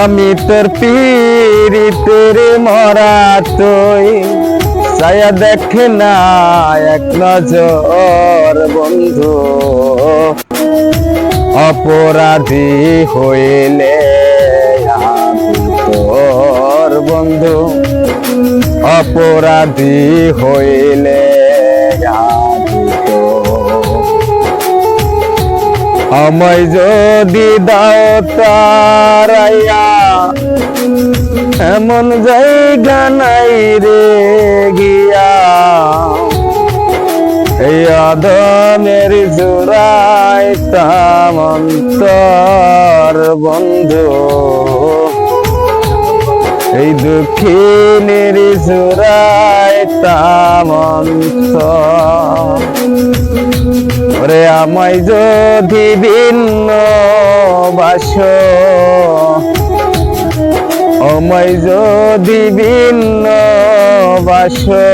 আমি তোর পীড়িতের মরা তুই ছায়া দেখে না এক নজর বন্ধু। অপরাধী হইলে আমি তোর বন্ধু, অপরাধী হইলে আমি তোর। আমায় যদি দাও তারাইয়া এমন জায়গা নাই রে গিয়া, এই আদমের জোড়াইতাম অন্তর বন্ধু। এই দুঃখিনীর জোড়াইতাম অন্তর। ওরে আমায় যদি ভিন্ন বাসো, আমায় যদি ভিন্ন বাসো,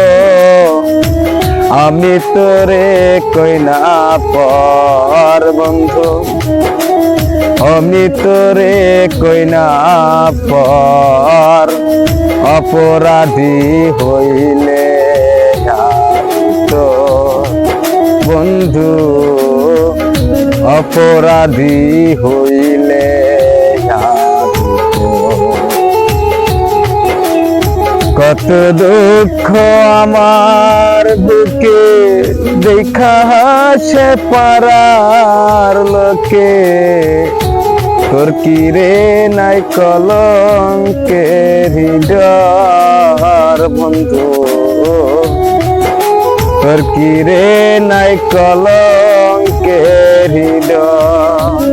আমি তোরে কইনা পর বন্ধু, আমি তোরে কইনা পর। অপরাধী হইলে আমি তোর বন্ধু, অপরাধী হইলে আমি তোর। কত দুঃখ আমার বুকে দেখা হাসে পারার লোকে, তোর কি রে নাই কলঙ্কের হৃদয় বন্ধু, তোর কি রে নাই কলঙ্কের হৃদয়।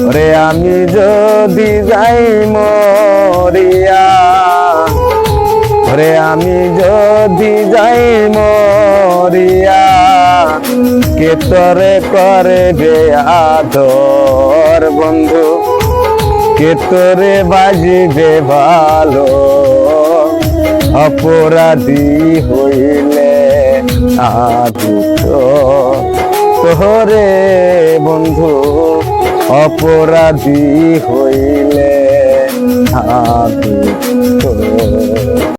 ওরে আমি যদি যাই মরিয়া, ওরে আমি যদি যাই মরিয়া, কে তরে করবে আদর বন্ধু, কে তোরে বাজিবে ভালো। অপরাধী হইলে আমি তোরে বন্ধু, অপরাধী হইলে আমি তোর।